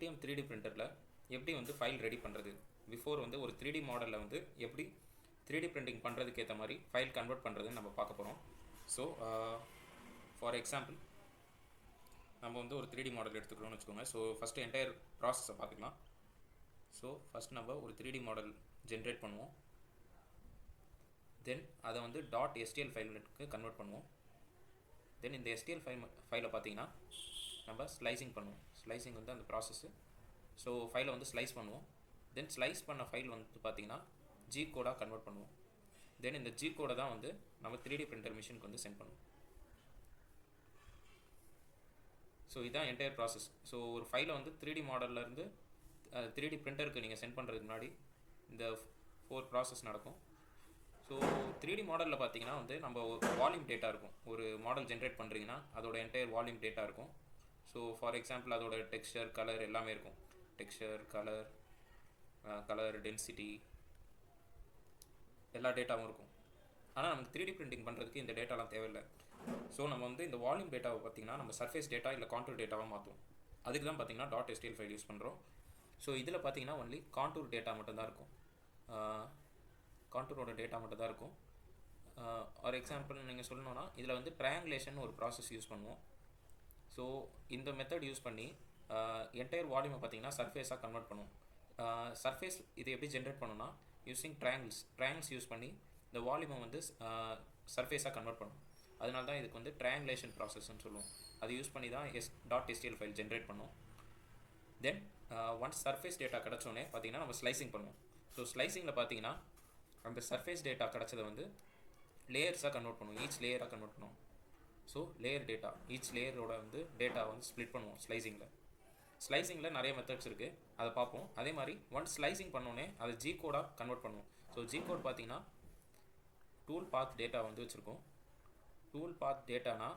FDM 3D பிரிண்டரில் எப்படி வந்து file ready பண்ணுறது, பிஃபோர் வந்து ஒரு 3D மாடலில் வந்து எப்படி 3D பிரிண்டிங் பண்ணுறதுக்கு ஏற்ற மாதிரி ஃபைல் கன்வெர்ட் பண்ணுறதுன்னு நம்ம பார்க்க போகிறோம். ஸோ ஃபார் எக்ஸாம்பிள் நம்ம வந்து ஒரு 3D மாடல் எடுத்துக்கிறோம்னு வச்சுக்கோங்க. ஸோ ஃபஸ்ட்டு என்டையர் ப்ராசஸை பார்த்துக்கலாம். ஸோ ஃபஸ்ட் நம்ம ஒரு 3D மாடல் ஜென்ரேட் பண்ணுவோம். தென் அதை வந்து .stl ஃபைலுக்கு கன்வெர்ட் பண்ணுவோம். தென் இந்த STL ஃபைலை பார்த்தீங்கன்னா நம்ம ஸ்லைசிங் பண்ணுவோம். ஸ்லைசிங் வந்து அந்த ப்ராசஸ்ஸு. ஸோ ஃபைலை வந்து ஸ்லைஸ் பண்ணுவோம். தென் ஸ்லைஸ் பண்ண ஃபைல் வந்து பார்த்தீங்கன்னா G கோடாக கன்வெர்ட் பண்ணுவோம். தென் இந்த G கோடை தான் வந்து நம்ம 3D பிரிண்டர் மிஷினுக்கு வந்து சென்ட் பண்ணுவோம். ஸோ இதுதான் என்டையர் ப்ராசஸ். ஸோ ஒரு ஃபைலை வந்து 3D மாடல்லேருந்து 3D பிரிண்டருக்கு நீங்கள் சென்ட் பண்ணுறதுக்கு முன்னாடி இந்த 4 ப்ராசஸ் நடக்கும். ஸோ 3D மாடலில் பார்த்தீங்கன்னா வந்து நம்ம வால்யூம் டேட்டா இருக்கும். ஒரு மாடல் ஜென்ரேட் பண்ணுறீங்கன்னா அதோட என்டையர் வால்யூம் டேட்டா இருக்கும். ஸோ ஃபார் எக்ஸாம்பிள் அதோட டெக்ஸ்சர், கலர் எல்லாமே இருக்கும். டெக்ஸ்சர், கலர் டென்சிட்டி எல்லா டேட்டாவும் இருக்கும். ஆனால் நமக்கு 3D பிரிண்டிங் பண்ணுறதுக்கு இந்த டேட்டாலாம் தேவையில்லை. ஸோ நம்ம வந்து இந்த வால்யூம் டேட்டாவை பார்த்தீங்கன்னா நம்ம சர்ஃபேஸ் டேட்டா இல்லை கான்டூர் டேட்டாவாக மாற்றுவோம். அதுக்கு தான் பார்த்தீங்கன்னா .stl ஃபைல் யூஸ் பண்ணுறோம். ஸோ இதில் பார்த்தீங்கன்னா ஒன்லி கான்டூர் டேட்டா மட்டும்தான் இருக்கும். கான்டூரோட டேட்டா மட்டும் தான் இருக்கும். ஒரு எக்ஸாம்பிள் நீங்கள் சொல்லணுன்னா இதில் வந்து ட்ரையாங்குலேஷன் ஒரு ப்ராசஸ் யூஸ் பண்ணுவோம். ஸோ இந்த மெத்தட் யூஸ் பண்ணி என்டையர் வால்யூமை பார்த்தீங்கன்னா சர்ஃபேஸாக கன்வெர்ட் பண்ணுவோம். சர்ஃபேஸ் இது எப்படி ஜென்ரேட் பண்ணணும்னா யூஸிங் ட்ரையாங்கிள்ஸ் யூஸ் பண்ணி இந்த வால்யூமை வந்து சர்ஃபேஸாக கன்வெர்ட் பண்ணுவோம். அதனால தான் இதுக்கு வந்து ட்ரையாங்குலேஷன் ப்ராசஸ்ன்னு சொல்லுவோம். அது யூஸ் பண்ணி தான் .stl ஃபைல் ஜென்ரேட் பண்ணுவோம். தென் ஒன்ஸ் சர்ஃபேஸ் டேட்டா கிடச்சோன்னே பார்த்தீங்கன்னா நம்ம ஸ்லைசிங் பண்ணுவோம். ஸோ ஸ்லைசிங்கில் பார்த்தீங்கன்னா அந்த சர்ஃபேஸ் டேட்டா கிடச்சதை வந்து லேயர்ஸாக கன்வெர்ட் பண்ணுவோம். ஈச் லேயராக கன்வெர்ட் பண்ணுவோம். ஸோ லேயர் டேட்டா, ஈச் லேயரோட வந்து டேட்டா வந்து ஸ்ப்ளிட் பண்ணுவோம் ஸ்லைசிங்கில் நிறைய மெத்தட்ஸ் இருக்குது, அதை பார்ப்போம். அதே மாதிரி ஒன்ஸ் ஸ்லைசிங் பண்ணோன்னே அதை G கோடாக கன்வெர்ட் பண்ணுவோம். ஸோ G கோட் பார்த்தீங்கன்னா டூல் பாத் டேட்டா வந்து வச்சுருக்கோம். டூல் பாத் டேட்டானா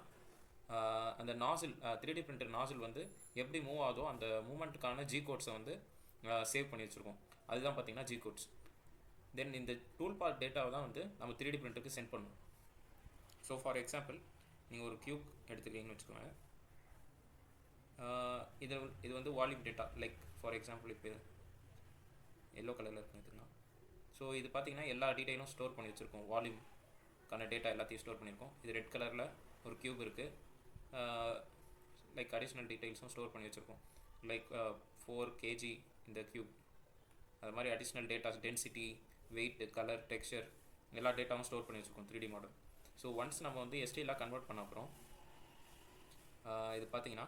அந்த நாசில் 3D பிரிண்டர் நாசில் வந்து எப்படி மூவ் ஆகுதோ அந்த மூமெண்ட்டுக்கான G கோட்ஸை வந்து சேவ் பண்ணி வச்சுருக்கோம். அதுதான் பார்த்தீங்கன்னா G கோட்ஸ். தென் இந்த டூல் பாத் டேட்டாவை தான் வந்து நம்ம 3D பிரிண்டருக்கு சென்ட் பண்ணுவோம். ஸோ ஃபார் எக்ஸாம்பிள் நீங்கள் ஒரு க்யூப் எடுத்துக்கிறீங்கன்னு வச்சுக்கோங்க. இது வந்து volume data. Like for example இப்போ எல்லோ கலரில் இருக்குன்னு எடுத்துக்கலாம். ஸோ இது பார்த்தீங்கன்னா எல்லா டீட்டெயிலும் ஸ்டோர் பண்ணி வச்சுருக்கோம். வால்யூம்க்கான டேட்டா எல்லாத்தையும் ஸ்டோர் பண்ணியிருக்கோம். இது ரெட் கலரில் ஒரு க்யூப் இருக்குது. லைக் அடிஷ்னல் டீட்டெயில்ஸும் ஸ்டோர் பண்ணி வச்சுருக்கோம். லைக் 4 kg இந்த க்யூப். அது மாதிரி additional datas, density, weight, colour, texture எல்லா டேட்டாவும் ஸ்டோர் பண்ணி வச்சுருக்கோம் 3D மாடல். ஸோ ஒன்ஸ் நம்ம வந்து STLாக கன்வெர்ட் பண்ண அப்புறம் இது பார்த்தீங்கன்னா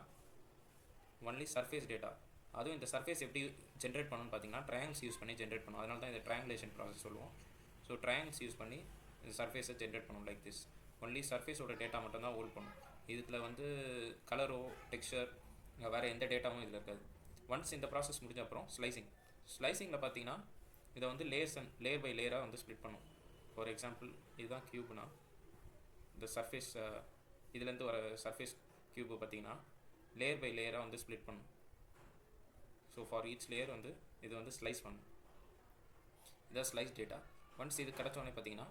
ஒன்லி சர்ஃபேஸ் டேட்டா. அதுவும் இந்த சர்ஃபேஸ் எப்படி ஜென்ரேட் பண்ணணும்னு பார்த்தீங்கன்னா ட்ரையாங்கிள்ஸ் யூஸ் பண்ணி ஜென்ரேட் பண்ணுவோம். அதனால தான் இந்த ட்ரையாங்குலேஷன் ப்ராசஸ் சொல்லுவோம். ஸோ ட்ரையாங்கிள்ஸ் யூஸ் பண்ணி இந்த சர்ஃபேஸை ஜென்ரேட் பண்ணுவோம். லைக் திஸ் ஒன்லி சர்ஃபேஸோட டேட்டா மட்டும் தான் ஹோல்ட் பண்ணும். இதில் வந்து கலரோ டெக்ஸ்சர் வேறு எந்த டேட்டாவும் இதில் இருக்காது. ஒன்ஸ் இந்த ப்ராசஸ் முடிஞ்ச அப்புறம் ஸ்லைசிங்கில் பார்த்தீங்கன்னா இதை வந்து லேயர் பை லேயராக வந்து ஸ்ப்ளிட் பண்ணும். ஃபார் எக்ஸாம்பிள் இதுதான் க்யூப்னா இந்த சர்ஃபேஸ் இதுலேருந்து வர சர்ஃபேஸ் க்யூபு பார்த்தீங்கன்னா லேயர் பை லேயராக வந்து ஸ்ப்ளிட் பண்ணும். ஸோ ஃபார் ஈச் லேயர் வந்து இது வந்து ஸ்லைஸ் பண்ணும். இதான் ஸ்லைஸ் டேட்டா. ஒன்ஸ் இது கிடச்சோடனே பார்த்தீங்கன்னா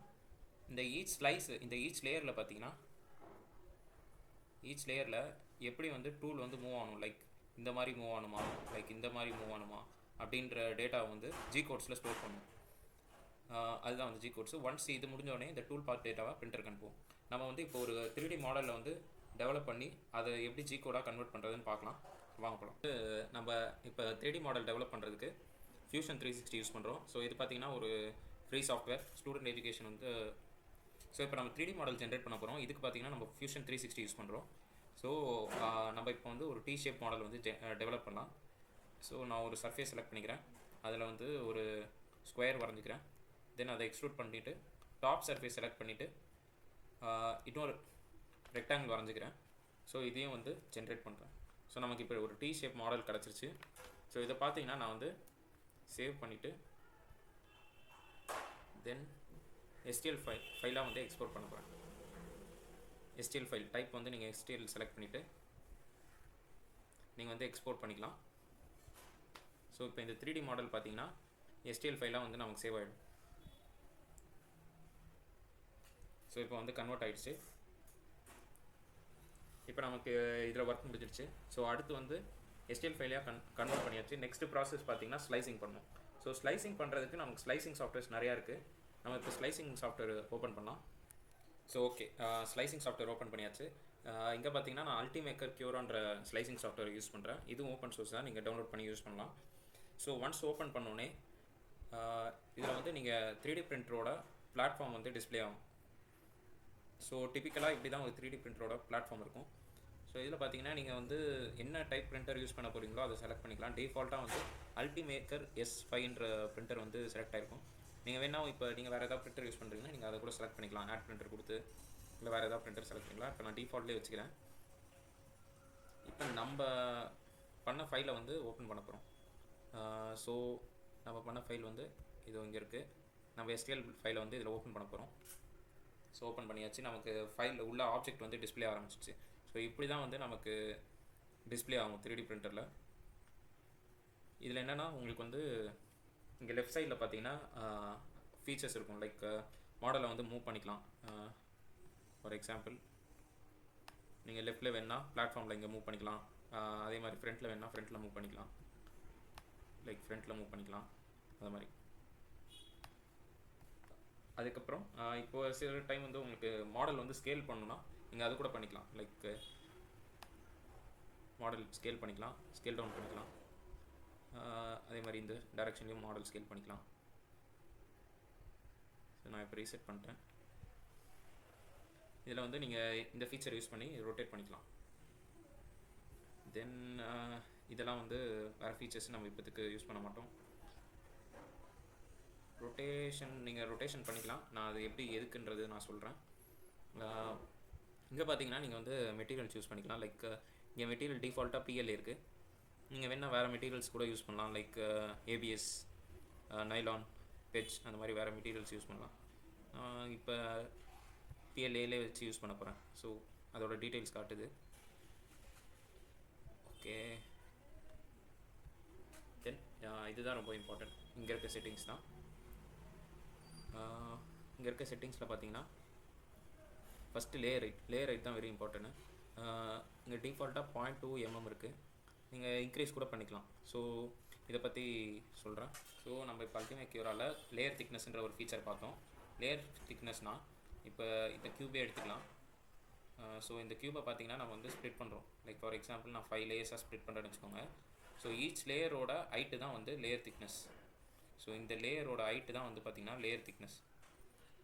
இந்த ஈச் லேயரில் பார்த்தீங்கன்னா ஈச் லேயரில் எப்படி வந்து டூல் வந்து மூவ் ஆகணும், லைக் இந்த மாதிரி மூவ் ஆகணுமா, லைக் இந்த மாதிரி மூவ் ஆகணுமா அப்படின்ற டேட்டாவை வந்து G கோட்ஸில் ஸ்டோர் பண்ணும். அதுதான் வந்து G கோட்ஸு. ஒன்ஸ் இது முடிஞ்சோடனே இந்த டூல் பார்ட் டேட்டாவை பிரிண்டருக்கு அனுப்புவோம். நம்ம வந்து இப்போ ஒரு 3D மாடலில் வந்து டெவலப் பண்ணி அதை எப்படி G கோடாக கன்வெர்ட் பண்ணுறதுன்னு பார்க்கலாம். வாங்க போகலாம். நம்ம இப்போ 3D மாடல் டெவலப் பண்ணுறதுக்கு Fusion 360 யூஸ் பண்ணுறோம். ஸோ இது பார்த்திங்கன்னா ஒரு ஃப்ரீ சாஃப்ட்வேர், ஸ்டூடெண்ட் எஜுகேஷன் வந்து. ஸோ இப்போ நம்ம 3D மாடல் ஜென்ரேட் பண்ண போகிறோம். இதுக்கு பார்த்திங்கன்னா நம்ம Fusion 360 யூஸ் பண்ணுறோம். ஸோ நம்ம இப்போ வந்து ஒரு T-ஷேப் மாடல் வந்து டெவலப் பண்ணலாம். ஸோ நான் ஒரு சர்ஃபேஸ் செலக்ட் பண்ணிக்கிறேன். அதில் வந்து ஒரு ஸ்கொயர் வரைஞ்சிக்கிறேன். தென் அதை எக்ஸ்ட்ரூட் பண்ணிவிட்டு டாப் சர்ஃபேஸ் செலக்ட் பண்ணிவிட்டு இன்னொரு ரெக்டாங்கிள் வரைஞ்சிக்கிறேன். ஸோ இதையும் வந்து ஜென்ரேட் பண்ணுறேன். ஸோ நமக்கு இப்போ ஒரு T-ஷேப் மாடல் கிடச்சிருச்சு. ஸோ இதை பார்த்தீங்கன்னா நான் வந்து சேவ் பண்ணிவிட்டு தென் STL ஃபைலாக வந்து எக்ஸ்போர்ட் பண்ண போகிறேன். STL ஃபைல் டைப் வந்து நீங்கள் STL செலக்ட் பண்ணிவிட்டு நீங்கள் வந்து எக்ஸ்போர்ட் பண்ணிக்கலாம். ஸோ இப்போ இந்த 3D மாடல் பார்த்தீங்கன்னா STL ஃபைலாக வந்து நமக்கு சேவ் ஆகிடும். ஸோ இப்போ வந்து கன்வெர்ட் ஆகிடுச்சு. இப்போ நமக்கு இதில் ஒர்க் முடிஞ்சிடுச்சு. ஸோ அடுத்து வந்து எஸ்டிஎல் ஃபைலாக கன்வெர்ட் பண்ணியாச்சு. நெக்ஸ்ட் ப்ராசஸ் பார்த்தீங்கன்னா ஸ்லைசிங் பண்ணணும். ஸோ ஸ்லைசிங் பண்ணுறதுக்கு நமக்கு ஸ்லைசிங் சாஃப்ட்வேர்ஸ் நிறையா இருக்குது. நம்ம இப்போ ஸ்லைசிங் சாஃப்ட்வேர் ஓப்பன் பண்ணலாம். So okay, slicing software open பண்ணியாச்சு. இங்கே பார்த்தீங்கன்னா நான் Ultimaker Curaன்ற ஸ்லைசிங் சாஃப்ட்வேர் யூஸ் பண்ணுறேன். இதுவும் ஓப்பன் சோர்ஸ் தான், நீங்கள் டவுன்லோட் பண்ணி யூஸ் பண்ணலாம். ஸோ ஒன்ஸ் ஓப்பன் பண்ணோன்னே இதில் வந்து நீங்கள் 3D பிரிண்டரோட பிளாட்ஃபார்ம் வந்து டிஸ்பிளே ஆகும். ஸோ டிப்பிக்கலாக இப்படி தான் ஒரு 3D பிரிண்டரோட பிளாட்ஃபார்ம் இருக்கும். ஸோ இதில் பார்த்தீங்கன்னா நீங்கள் வந்து என்ன டைப் பிரிண்டர் யூஸ் பண்ண போகிறீங்களோ அதை செலக்ட் பண்ணிக்கலாம். டிஃபால்ட்டாக வந்து Ultimaker S5ன்ற பிரிண்டர் வந்து செலக்ட் ஆகிருக்கும். நீங்கள் வேணால் இப்போ நீங்கள் வேறு ஏதாவது பிரிண்டர் யூஸ் பண்ணுறீங்கன்னா நீங்கள் அதை கூட செலக்ட் பண்ணிக்கலாம். ஆட் பிரிண்டர் கொடுத்து இல்லை வேறு ஏதாவது பிரிண்டர் செலக்ட் பண்ணிக்கலாம். இப்போ நான் டிஃபால்ட்லேயே வச்சுக்கிறேன். இப்போ நம்ம பண்ண ஃபைலை வந்து ஓப்பன் பண்ண போகிறோம். ஸோ நம்ம பண்ண ஃபைல் வந்து இது இங்கே இருக்குது. நம்ம STL ஃபைலை வந்து இதில் ஓப்பன் பண்ண போகிறோம். ஸோ ஓப்பன் பண்ணியாச்சு. நமக்கு ஃபைலில் உள்ள ஆப்ஜெக்ட் வந்து டிஸ்பிளே ஆரம்பிச்சிச்சு. ஸோ இப்படி தான் வந்து நமக்கு டிஸ்பிளே ஆகும் 3D பிரிண்டரில். இதில் என்னென்னா உங்களுக்கு வந்து இங்கே லெஃப்ட் சைடில் பார்த்தீங்கன்னா ஃபீச்சர்ஸ் இருக்கும். லைக் மாடலை வந்து மூவ் பண்ணிக்கலாம். ஃபார் எக்ஸாம்பிள் நீங்கள் லெஃப்ட்டில் வேணால் பிளாட்ஃபார்மில் இங்கே மூவ் பண்ணிக்கலாம். அதே மாதிரி ஃப்ரண்ட்டில் வேணால் ஃப்ரண்ட்டில் மூவ் பண்ணிக்கலாம். லைக் ஃப்ரண்ட்டில் மூவ் பண்ணிக்கலாம் அது மாதிரி. அதுக்கப்புறம் இப்போ சில டைம் வந்து உங்களுக்கு மாடல் வந்து ஸ்கேல் பண்ணணும்னா நீங்கள் அது கூட பண்ணிக்கலாம். லைக் மாடல் ஸ்கேல் பண்ணிக்கலாம், ஸ்கேல் டவுன் பண்ணிக்கலாம். அதே மாதிரி இந்த டைரக்ஷன்லேயும் மாடல் ஸ்கேல் பண்ணிக்கலாம். ஸோ நான் இப்போ ரீசெட் பண்ணிட்டேன். இதில் வந்து நீங்கள் இந்த ஃபீச்சர் யூஸ் பண்ணி ரொட்டேட் பண்ணிக்கலாம். தென் இதெல்லாம் வந்து வேறு ஃபீச்சர்ஸ் நம்ம இப்போதுக்கு யூஸ் பண்ண மாட்டோம். நீங்கள் ரொட்டேஷன் பண்ணிக்கலாம். நான் அது எப்படி எதுக்குன்றது நான் சொல்கிறேன். இங்கே பார்த்தீங்கன்னா நீங்கள் வந்து மெட்டீரியல் சூஸ் பண்ணிக்கலாம். லைக் இங்கே மெட்டீரியல் டிஃபால்ட்டாக PLA இருக்குது. நீங்கள் வேணால் வேறு மெட்டீரியல்ஸ் கூட யூஸ் பண்ணலாம். லைக் ABS, நைலான், பெட்ச் அந்த மாதிரி வேறு மெட்டீரியல்ஸ் யூஸ் பண்ணலாம். இப்போ PLAலே வச்சு யூஸ் பண்ண போகிறேன். ஸோ அதோட டீட்டெயில்ஸ் காட்டுது. ஓகே, தென் இதுதான் ரொம்ப இம்பார்ட்டன்ட். இங்கே இருக்க செட்டிங்ஸ் தான். இங்கே இருக்க செட்டிங்ஸில் பார்த்தீங்கன்னா ஃபஸ்ட்டு லேயர் ஹைட் தான் வெரி இம்பார்ட்டன்ட். இங்கே டிஃபால்ட்டாக 0.2 mm இருக்குது. நீங்கள் இன்க்ரீஸ் கூட பண்ணிக்கலாம். ஸோ இதை பற்றி சொல்கிறேன். ஸோ நம்ம இப்போ Ultimaker Curaல லேயர் திக்னஸ்ன்ற ஒரு ஃபீச்சர் பார்த்தோம். லேயர் திக்னஸ்னால் இப்போ இந்த க்யூபே எடுத்துக்கலாம். ஸோ இந்த க்யூபை பார்த்தீங்கன்னா நம்ம வந்து ஸ்ப்ளிட் பண்ணுறோம். லைக் ஃபார் எக்ஸாம்பிள் நான் 5 லேயர்ஸாக ஸ்ப்ளிட் பண்ணுறேன்னு வச்சுக்கோங்க. ஸோ ஈச் லேயரோட ஹைட்டு தான் வந்து லேயர் திக்னஸ். ஸோ இந்த லேயரோட ஹைட்டு தான் வந்து பார்த்திங்கன்னா லேயர் திக்னஸ்.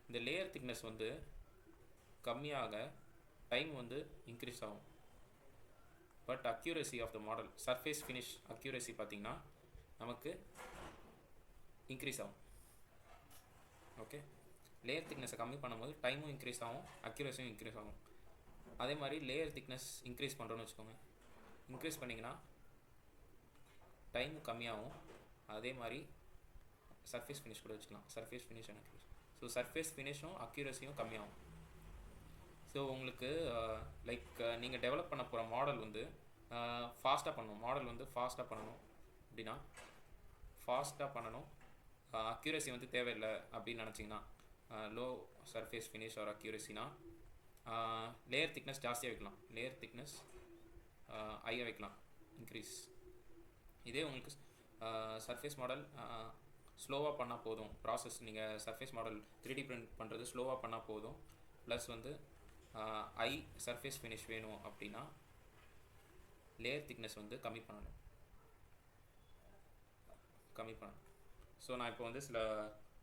இந்த லேயர் திக்னஸ் வந்து கம்மியாக டைம் வந்து இன்க்ரீஸ் ஆகும். But accuracy of the model, surface finish accuracy பார்த்திங்கன்னா நமக்கு இன்க்ரீஸ் ஆகும். ஓகே, லேயர் திக்னஸை கம்மி பண்ணும்போது டைமும் இன்க்ரீஸ் ஆகும், அக்யூரஸியும் இன்க்ரீஸ் ஆகும். அதே மாதிரி லேயர் திக்னஸ் இன்க்ரீஸ் பண்ணுறோன்னு வச்சுக்கோங்க. இன்க்ரீஸ் பண்ணிங்கன்னா டைமும் கம்மியாகும். அதே மாதிரி சர்ஃபேஸ் ஃபினிஷ் கூட வச்சுக்கலாம். Surface finish and accuracy. So surface ஃபினிஷும் அக்யூரஸியும் கம்மியாகும். ஸோ உங்களுக்கு லைக் நீங்கள் டெவலப் பண்ண போகிற மாடல் வந்து ஃபாஸ்ட்டாக பண்ணணும். மாடல் வந்து ஃபாஸ்ட்டாக பண்ணணும் அப்படின்னா ஃபாஸ்ட்டாக பண்ணணும். அக்யூரசி வந்து தேவையில்லை அப்படின்னு நினச்சிங்கன்னா, லோ சர்ஃபேஸ் ஃபினிஷ் ஆர் அக்யூரசினா லேயர் திக்னஸ் ஜாஸ்தியாக வைக்கலாம். லேயர் திக்னஸ் ஹையாக வைக்கலாம், இன்க்ரீஸ். இதே உங்களுக்கு சர்ஃபேஸ் மாடல் ஸ்லோவாக பண்ணால் போதும். ப்ராசஸ் நீங்கள் சர்ஃபேஸ் மாடல் 3D பிரிண்ட் பண்ணுறது ஸ்லோவாக பண்ணால் போதும். ப்ளஸ் வந்து ஐ சர்ஃபேஸ் ஃபினிஷ் வேணும் அப்படின்னா லேயர் திக்னஸ் வந்து கம்மி பண்ணணும். ஸோ நான் இப்போ வந்து சில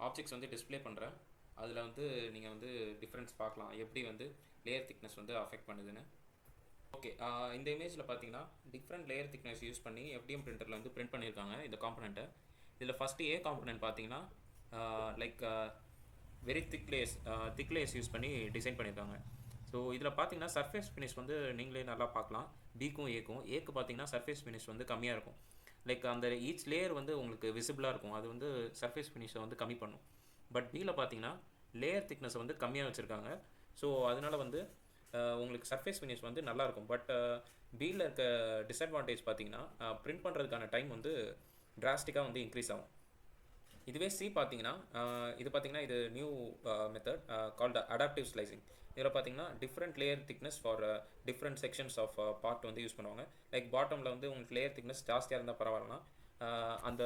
ஆப்ஜெக்ட்ஸ் வந்து டிஸ்பிளே பண்ணுறேன். அதில் வந்து நீங்கள் வந்து டிஃப்ரென்ஸ் பார்க்கலாம், எப்படி வந்து லேயர் திக்னஸ் வந்து அஃபெக்ட் பண்ணுதுன்னு. ஓகே, இந்த இமேஜில் பார்த்தீங்கன்னா டிஃப்ரெண்ட் லேயர் திக்னஸ் யூஸ் பண்ணி FDM பிரிண்டரில் வந்து பிரிண்ட் பண்ணியிருக்காங்க இந்த காம்பனண்ட்டை. இதில் ஃபஸ்ட்டு A காம்பனண்ட் பார்த்தீங்கன்னா like very thick layers use பண்ணி டிசைன் பண்ணியிருக்காங்க. ஸோ இதில் பார்த்தீங்கன்னா சர்ஃபேஸ் ஃபினிஷ் வந்து நீங்களே நல்லா பார்க்கலாம். Bக்கும் ஏக்கு பார்த்தீங்கன்னா சர்ஃபேஸ் ஃபினிஷ் வந்து கம்மியாக இருக்கும். லைக் அந்த ஈச் லேயர் வந்து உங்களுக்கு விசிபிளாக இருக்கும். அது வந்து சர்ஃபேஸ் ஃபினிஷை வந்து கம்மி பண்ணும். பட் Bயில் பார்த்தீங்கன்னா லேயர் திக்னஸை வந்து கம்மியாக வச்சுருக்காங்க. ஸோ அதனால் வந்து உங்களுக்கு சர்ஃபேஸ் ஃபினிஷ் வந்து நல்லாயிருக்கும். பட் Bயில் இருக்க டிஸ்அட்வான்டேஜ் பார்த்தீங்கன்னா பிரிண்ட் பண்ணுறதுக்கான டைம் வந்து டிராஸ்டிக்காக வந்து இன்க்ரீஸ் ஆகும். இதுவே சி பார்த்தீங்கன்னா இது பார்த்தீங்கன்னா இது new method called adaptive slicing. இதில் பார்த்தீங்கன்னா different layer thickness for different sections of part வந்து யூஸ் பண்ணுவாங்க. லைக் பாட்டமில் வந்து உங்களுக்கு லேயர் திக்னஸ் ஜாஸ்தியாக இருந்தால் பரவாயில்லனா அந்த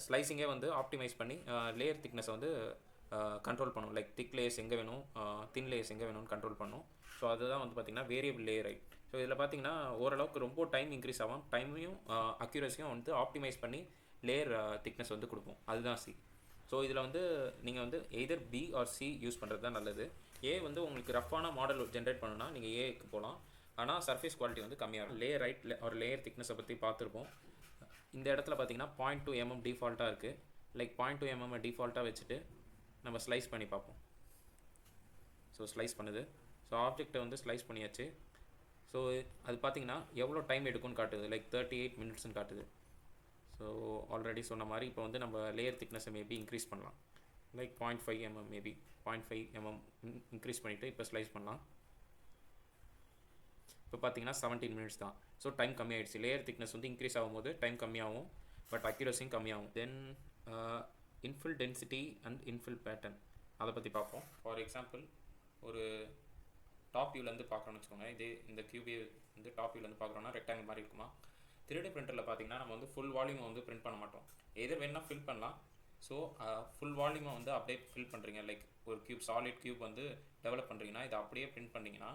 ஸ்லைசிங்கே வந்து ஆப்டிமைஸ் பண்ணி லேயர் திக்னஸை வந்து கண்ட்ரோல் பண்ணும். லைக் திக் லேயர்ஸ் எங்கே வேணும், தின் லேயர்ஸ் எங்கே வேணும்னு கண்ட்ரோல் பண்ணும். ஸோ அதுதான் வந்து பார்த்திங்கன்னா வேரியபிள் லேயர் ரைட். ஸோ இதில் பார்த்தீங்கன்னா ஓரளவுக்கு ரொம்ப டைம் இன்க்ரீஸ் ஆகும், டைமையும் அக்யூரஸியும் வந்து ஆப்டிமைஸ் பண்ணி லேயர் திக்னஸ் வந்து கொடுப்போம். அதுதான் சி. ஸோ இதில் வந்து நீங்கள் வந்து either B or C use பண்ணுறது தான் நல்லது. ஏ வந்து உங்களுக்கு ரஃப்பான மாடல் ஜென்ரேட் பண்ணணும்னா நீங்கள் ஏக்கு போகலாம். ஆனால் சர்ஃபேஸ் குவாலிட்டி வந்து கம்மியாகும். லேயர் ரைட் ஒரு லேயர் திக்னஸை பற்றி பார்த்துருப்போம். இந்த இடத்துல பார்த்தீங்கன்னா 0.2 mm டிஃபால்ட்டாக இருக்குது. லைக் 0.2 mm டிஃபால்ட்டாக வச்சுட்டு நம்ம ஸ்லைஸ் பண்ணி பார்ப்போம். ஸோ ஸ்லைஸ் பண்ணுது. ஸோ ஆப்ஜெக்டை வந்து ஸ்லைஸ் பண்ணியாச்சு. ஸோ அது பார்த்தீங்கன்னா எவ்வளோ டைம் எடுக்கும்னு காட்டுது. லைக் 38 minutesன்னு காட்டுது. ஸோ ஆல்ரெடி சொன்ன மாதிரி இப்போ வந்து நம்ம லேயர் திக்னஸை மேபி இன்க்ரீஸ் பண்ணலாம். Like 0.5 mm maybe 0.5 mm increase பண்ணிவிட்டு இப்போ ஸ்லைஸ் பண்ணலாம். இப்போ பார்த்தீங்கன்னா 17 minutes தான். ஸோ டைம் கம்மியாகிடுச்சு. லேயர் திக்னஸ் வந்து இன்க்ரீஸ் ஆகும்போது டைம் கம்மியாகும், பட் அக்யூரஸியும் கம்மியாகும். Then infill density and infill pattern அதை பற்றி பார்ப்போம். ஃபார் எக்ஸாம்பிள் ஒரு டாப் வியூலேருந்து பார்க்குறோன்னு வச்சுக்கோங்க. இது இந்த கியூபி வந்து டாப் வியூலேருந்து பார்க்குறோன்னா ரெக்டாங்கிள் மாதிரி இருக்குமா. 3D பிரிண்டரில் பார்த்தீங்கன்னா நம்ம வந்து ஃபுல் வால்யூமை வந்து பிரிண்ட் பண்ண மாட்டோம். எதர் வேணால் ஃபில் பண்ணலாம். ஸோ ஃபுல் வால்யூமை வந்து அப்படியே ஃபில் பண்ணுறீங்க. லைக் ஒரு கியூப் சாலிட் கியூப் வந்து டெவலப் பண்ணுறீங்கன்னா இதை அப்படியே பிரிண்ட் பண்ணிங்கன்னா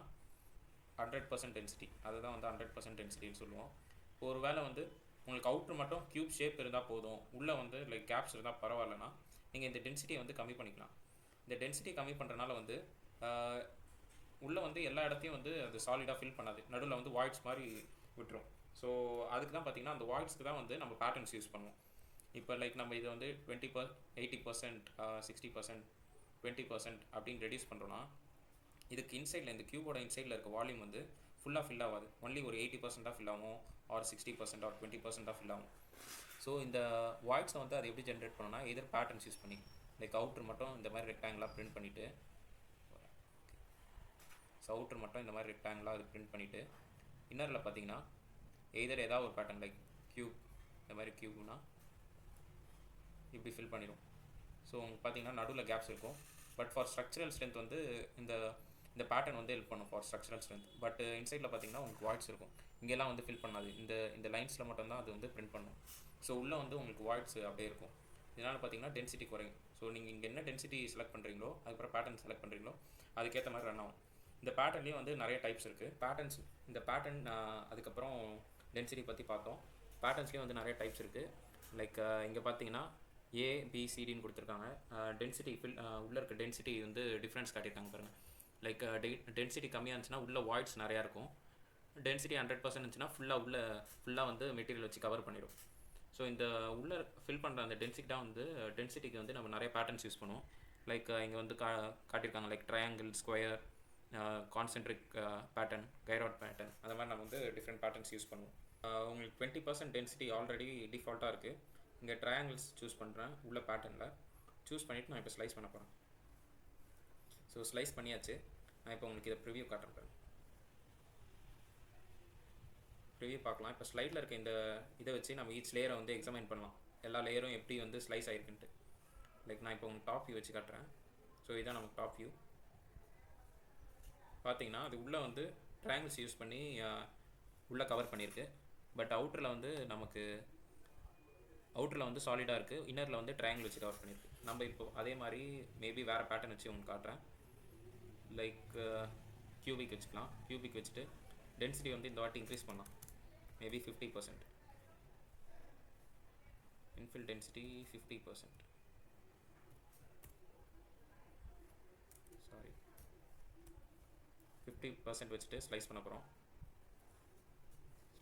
100% டென்சிட்டி, அதுதான் வந்து 100% டென்சிட்டின்னு சொல்லுவோம். ஒரு வேளை வந்து உங்களுக்கு அவுட்ரு மட்டும் கியூப் ஷேப் இருந்தால் போதும், உள்ளே வந்து லைக் கேப்ஸ் இருந்தால் பரவாயில்லனா நீங்கள் இந்த டென்சிட்டியை வந்து கம்மி பண்ணிக்கலாம். இந்த டென்சிட்டி கம்மி பண்ணுறதுனால வந்து உள்ளே வந்து எல்லா இடத்தையும் வந்து அது சாலிடாக ஃபில் பண்ணாது, நடுவில் வந்து வாய்ட்ஸ் மாதிரி விட்டுரும். ஸோ அதுக்கு தான் பார்த்திங்கன்னா அந்த வாய்ட்ஸ்க்கு தான் வந்து நம்ம பேட்டர்ன்ஸ் யூஸ் பண்ணுவோம். இப்போ லைக் நம்ம இதை வந்து 80%, 60%, 20% அப்படின்னு ரெடியூஸ் பண்ணுறோன்னா இதுக்கு இன்சைடில் இந்த கியூபோட இன்சைடில் இருக்க வால்யூம் வந்து ஃபுல்லாக ஃபில் ஆகாது. ஒன்லி ஒரு 80% தான் ஃபில் ஆகும், ஆர் 60% ஆர் 20% தான் ஃபில் ஆகும். ஸோ இந்த வாய்ட்ஸை வந்து அது எப்படி ஜென்ரேட் பண்ணோன்னா எதர் பேட்டர்ன்ஸ் யூஸ் பண்ணி லைக் அவுட்ரு மட்டும் இந்த மாதிரி ரெக்டாங்கிளாக பிரிண்ட் பண்ணிவிட்டு, ஸோ அவுட்ரு மட்டும் இந்த மாதிரி ரெக்டாங்கிளாக அது பிரிண்ட் பண்ணிவிட்டு இன்னரில் பார்த்தீங்கன்னா எதர் ஏதாவது ஒரு பேட்டர்ன் லைக் கியூப், இந்த மாதிரி கியூப்னா இப்படி ஃபில் பண்ணிடும். ஸோ உங்களுக்கு பார்த்தீங்கன்னா நடுவில் கேப்ஸ் இருக்கும். பட் ஃபார் ஸ்ட்ரக்சரல் ஸ்ட்ரென்த் வந்து இந்த பேட்டர்ன் வந்து ஹெல்ப் பண்ணும் ஃபார் ஸ்ட்ரக்சரல் ஸ்ட்ரென்த். பட் இன்சைடில் பார்த்தீங்கன்னா உங்களுக்கு வாய்ட்ஸ் இருக்கும். இங்கெல்லாம் வந்து ஃபில் பண்ணாது, இந்த லைன்ஸில் மட்டும்தான் அது வந்து பிரிண்ட் பண்ணும். ஸோ உள்ளே வந்து உங்களுக்கு வாய்ட்ஸ் அப்படியே இருக்கும். இதனால் பார்த்தீங்கன்னா டென்சிட்டி குறையும். ஸோ நீங்கள் இங்கே என்ன டென்சிட்டி செலக்ட் பண்ணுறீங்களோ அதுக்கப்புறம் பேட்டர்ன் செலக்ட் பண்ணுறீங்களோ அதுக்கேற்ற மாதிரி ரன் ஆகும். இந்த பேட்டர்ன்லேயும் வந்து நிறைய டைப்ஸ் இருக்குது. பேட்டர்ன்ஸ் இந்த பேட்டர்ன் அதுக்கப்புறம் டென்சிட்டி பற்றி பார்த்தோம். பேட்டர்ன்ஸ்லேயும் வந்து நிறைய டைப்ஸ் இருக்குது. லைக் இங்கே பார்த்தீங்கன்னா ஏபிசிடின்னு கொடுத்துருக்காங்க. டென்சிட்டி உள்ளே இருக்க டென்சிட்டி வந்து டிஃப்ரென்ஸ் காட்டியிருக்காங்க பாருங்கள். லைக் டென்சிட்டி கம்மியாக இருந்துச்சுன்னா உள்ளே வாய்ட்ஸ் நிறையா இருக்கும். டென்சிட்டி 100% இருந்துச்சுன்னா ஃபுல்லாக வந்து மெட்டீரியல் வச்சு கவர் பண்ணிடும். ஸோ இந்த உள்ளே ஃபில் பண்ணுற அந்த டென்சிட்டிக்கு வந்து நம்ம நிறைய பேட்டர்ன்ஸ் யூஸ் பண்ணுவோம். லைக் இங்கே வந்து காட்டியிருக்காங்க like triangle, square, concentric pattern, gyroid pattern, அந்த மாதிரி நம்ம வந்து டிஃப்ரெண்ட் பேட்டர்ன்ஸ் யூஸ் பண்ணுவோம். உங்களுக்கு 20% டென்சிட்டி ஆல்ரெடி டிஃபால்ட்டாக இருக்குது. இங்கே ட்ரையாங்கிள்ஸ் சூஸ் பண்ணுறேன் உள்ள பேட்டர்னில். சூஸ் பண்ணிவிட்டு நான் இப்போ ஸ்லைஸ் பண்ண போகிறேன். ஸோ ஸ்லைஸ் பண்ணியாச்சு. நான் இப்போ உங்களுக்கு இதை ப்ரிவியூ காட்டுறேன். ப்ரிவியூ பார்க்கலாம். இப்போ ஸ்லைடில் இருக்க இந்த இதை வச்சு நம்ம ஈச் லேயரை வந்து எக்ஸாமைன் பண்ணலாம். எல்லா லேயரும் எப்படி வந்து ஸ்லைஸ் ஆகிருக்குன்ட்டு. லைக் நான் இப்போ உங்களுக்கு டாப் வியூ வச்சு காட்டுறேன். ஸோ இதான் நமக்கு டாப் வியூ. பார்த்தீங்கன்னா அது உள்ளே வந்து ட்ரையாங்கிள்ஸ் யூஸ் பண்ணி உள்ளே கவர் பண்ணியிருக்கு. பட் அவுட்டரில் வந்து சாலிடாக இருக்குது. இன்னரில் வந்து ட்ரையாங்கிள் வச்சு கவர் பண்ணியிருக்கு. நம்ம இப்போ அதே மாதிரி மேபி வேறு பேட்டர்ன் வச்சு உங்களுக்கு காட்டுறேன். லைக் கியூபிக் வச்சுக்கலாம். கியூபிக் வச்சுட்டு டென்சிட்டி வந்து இந்த வாட்டி இன்க்ரீஸ் பண்ணலாம். மேபி 50%. Infill density 50%. சாரி 50% வச்சுட்டு ஸ்லைஸ் பண்ண போகிறோம்.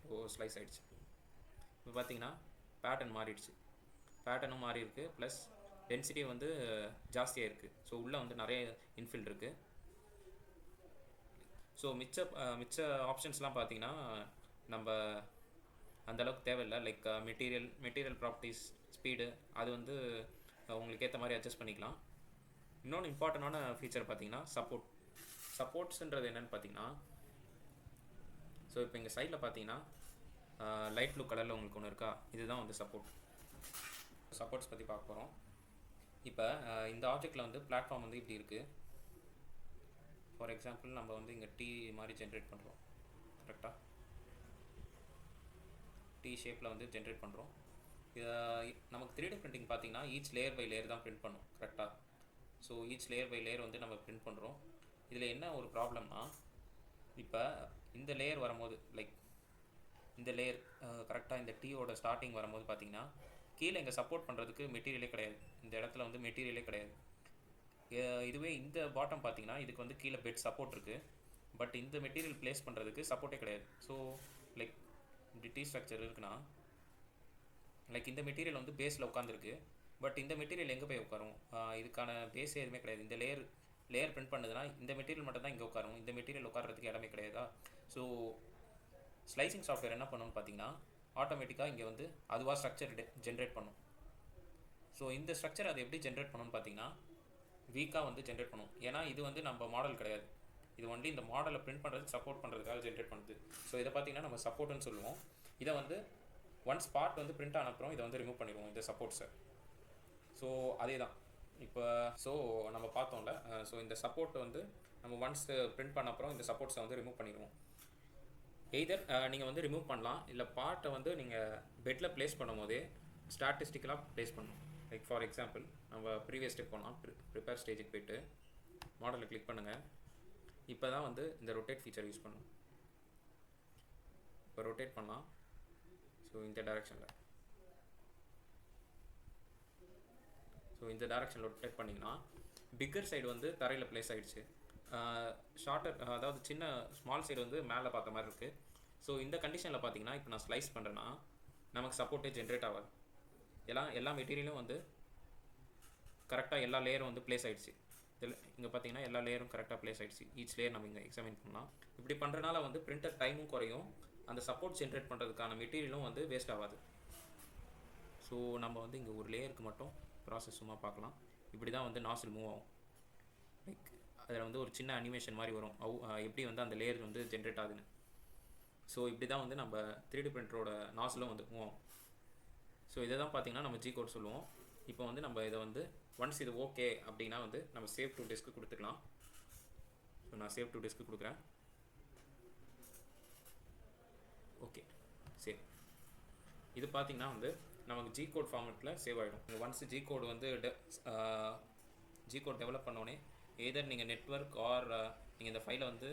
ஸோ ஸ்லைஸ் ஆகிடுச்சு. இப்போ பார்த்தீங்கன்னா பேட்டர்ன் மாறிடுச்சு. பேட்டர்னும் மாறி இருக்குது, ப்ளஸ் டென்சிட்டி வந்து ஜாஸ்தியாக இருக்குது. ஸோ உள்ளே வந்து நிறைய இன்ஃபில் இருக்குது. ஸோ மிச்ச ஆப்ஷன்ஸ்லாம் பார்த்தீங்கன்னா நம்ம அந்தளவுக்கு தேவையில்லை. லைக் மெட்டீரியல் ப்ராப்பர்ட்டிஸ், ஸ்பீடு, அது வந்து உங்களுக்கு ஏற்ற மாதிரி அட்ஜஸ்ட் பண்ணிக்கலாம். இன்னொன்று இம்பார்ட்டண்டான ஃபீச்சர் பார்த்தீங்கன்னா சப்போர்ட்ஸுன்றது என்னென்னு பார்த்தீங்கன்னா, ஸோ இப்போ இங்கே சைடில் பார்த்தீங்கன்னா லைட் ப்ளூ கலரில் உங்களுக்கு ஒன்று இருக்கா, இதுதான் வந்து சப்போர்ட். சப்போர்ட்ஸ் பற்றி பார்க்க போகிறோம். இப்போ இந்த ஆப்ஜெக்டில் வந்து பிளாட்ஃபார்ம் வந்து இப்படி இருக்குது. ஃபார் எக்ஸாம்பிள் நம்ம வந்து இங்கே டி மாதிரி ஜென்ரேட் பண்ணுறோம். கரெக்டாக டி ஷேப்பில் வந்து ஜென்ரேட் பண்ணுறோம். நமக்கு 3D பிரிண்டிங் பார்த்தீங்கன்னா ஈச் லேயர் பை லேயர் தான் பிரிண்ட் பண்ணும். கரெக்டாக. So each layer by layer வந்து நம்ம பிரிண்ட் பண்ணுறோம். இதில் என்ன ஒரு ப்ராப்ளம்னா, இப்போ இந்த லேயர் வரும்போது இந்த லேயர் கரெக்டாக இந்த டீயோட ஸ்டார்டிங் வரும்போது பார்த்தீங்கன்னா கீழே இங்கே சப்போர்ட் பண்ணுறதுக்கு மெட்டீரியலே கிடையாது. இந்த இடத்துல வந்து மெட்டீரியலே கிடையாது. இதுவே இந்த பாட்டம் பார்த்தீங்கன்னா இதுக்கு வந்து கீழே பெட் சப்போர்ட் இருக்குது. பட் இந்த மெட்டீரியல் பிளேஸ் பண்ணுறதுக்கு சப்போர்ட்டே கிடையாது. ஸோ இப்படி டீ ஸ்ட்ரக்சர் இருக்குன்னா இந்த மெட்டீரியல் வந்து பேஸில் உட்காந்துருக்கு. பட் இந்த மெட்டீரியல் எங்கே போய் உட்காரும்? இதுக்கான பேஸே எதுவுமே கிடையாது. இந்த லேயர் பிரிண்ட் பண்ணுதுன்னா இந்த மெட்டீரியல் மட்டும் தான் இங்கே உட்காரும். இந்த மெட்டீரியல் உட்காரத்துக்கு இடமே கிடையாதா? ஸோ ஸ்லைசிங் சாஃப்ட்வேர் என்ன பண்ணணும்னு பார்த்தீங்கன்னா ஆட்டோமேட்டிக்காக இங்கே வந்து அதுவாக ஸ்ட்ரக்சர் ஜென்ரேட் பண்ணும். ஸோ இந்த ஸ்ட்ரக்சர் அது எப்படி ஜென்ரேட் பண்ணணும்னு பார்த்தீங்கன்னா வீக்காக வந்து ஜென்ரேட் பண்ணும். ஏன்னா இது வந்து நம்ம மாடல் கிடையாது. இது ஒன்லி இந்த மாடலை பிரிண்ட் பண்ணுறதுக்கு சப்போர்ட் பண்ணுறதுக்காக ஜென்ரேட் பண்ணுது. ஸோ இதை பார்த்தீங்கன்னா நம்ம சப்போர்ட்னு சொல்லுவோம். இதை வந்து ஒன்ஸ் பார்ட் வந்து பிரிண்ட் ஆன அப்புறம் இதை வந்து ரிமூவ் பண்ணிடுவோம், இந்த சப்போர்ட்ஸை. ஸோ அதே தான் இப்போ நம்ம பார்த்தோம்ல. ஸோ இந்த சப்போர்ட் வந்து நம்ம ஒன்ஸ் பிரிண்ட் பண்ண அப்புறம் இந்த சப்போர்ட்ஸை வந்து ரிமூவ் பண்ணிடுவோம். எய்தர் நீங்கள் வந்து ரிமூவ் பண்ணலாம், இல்லை பார்ட்டை வந்து நீங்கள் பெட்டில் ப்ளேஸ் பண்ணும் போதே ஸ்டாட்டிஸ்டிக்கலாக ப்ளேஸ் பண்ணணும். ஃபார் எக்ஸாம்பிள் நம்ம ப்ரீவியஸ் ஸ்டெப் போகலாம். ப்ரிப்பேர் ஸ்டேஜுக்கு போய்ட்டு மாடலை கிளிக் பண்ணுங்கள். இப்போ தான் வந்து இந்த ரொட்டேட் ஃபீச்சர் யூஸ் பண்ணணும். இப்போ ரொட்டேட் பண்ணலாம். ஸோ இந்த டைரெக்ஷனில் ரொட்டேட் பண்ணிங்கன்னா பிக்கர் சைடு வந்து தரையில் ப்ளேஸ் ஆகிடுச்சு. ஷார்ட்டர் அதாவது ஸ்மால் சைடு வந்து மேலே பார்த்த மாதிரி இருக்குது. ஸோ இந்த கண்டிஷனில் பார்த்தீங்கன்னா இப்போ நான் ஸ்லைஸ் பண்ணுறேன்னா நமக்கு சப்போர்ட்டே ஜென்ரேட் ஆகாது. எல்லா மெட்டீரியலும் வந்து கரெக்டாக எல்லா லேயரும் வந்து ப்ளேஸ் ஆகிடுச்சு. இங்கே பார்த்தீங்கன்னா எல்லா லேயரும் கரெக்டாக ப்ளேஸ் ஆகிடுச்சு. ஈச் லேயர் நம்ம இங்கே எக்ஸாமின் பண்ணலாம். இப்படி பண்ணுறதுனால வந்து பிரிண்டர் டைமும் குறையும், அந்த சப்போர்ட் ஜென்ரேட் பண்ணுறதுக்கான மெட்டீரியலும் வந்து வேஸ்ட் ஆகாது. ஸோ நம்ம வந்து இங்கே ஒரு லேயருக்கு மட்டும் ப்ராசஸ் சும்மா பார்க்கலாம். இப்படி தான் வந்து நாசில் மூவ் ஆகும். அதில் வந்து ஒரு சின்ன அனிமேஷன் மாதிரி வரும், எப்படி வந்து அந்த லேயர் வந்து ஜென்ரேட் ஆகுதுன்னு. ஸோ இப்படி தான் வந்து நம்ம 3D பிரிண்டரோட நாசிலும் வந்து மூவ் ஆகும். ஸோ இதை தான் பார்த்தீங்கன்னா நம்ம ஜி கோட் சொல்லுவோம். இப்போ வந்து நம்ம இதை வந்து ஒன்ஸ் இது ஓகே அப்படின்னா வந்து நம்ம சேவ் டு டிஸ்க்கு கொடுத்துக்கலாம். ஸோ நான் சேவ் டு டிஸ்க்கு கொடுக்குறேன். ஓகே சரி. இது பார்த்தீங்கன்னா வந்து நமக்கு ஜி கோட் ஃபார்மேட்டில் சேவ் ஆகிடும். ஒன்ஸ் ஜி கோட் வந்து டெவலப் பண்ணோடனே எதர் நீங்கள் நெட்வொர்க் ஆர் நீங்கள் இந்த ஃபைலை வந்து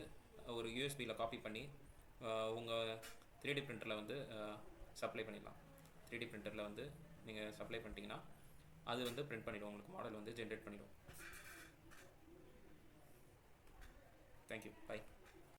ஒரு யூஎஸ்பியில் காப்பி பண்ணி உங்கள் 3D பிரிண்டரில் வந்து சப்ளை பண்ணிடலாம். 3D பிரிண்டரில் வந்து நீங்கள் சப்ளை பண்ணிட்டீங்கன்னா அது வந்து பிரிண்ட் பண்ணிவிடும், உங்களுக்கு மாடல் வந்து ஜென்ரேட் பண்ணிவிடும். Thank you, by.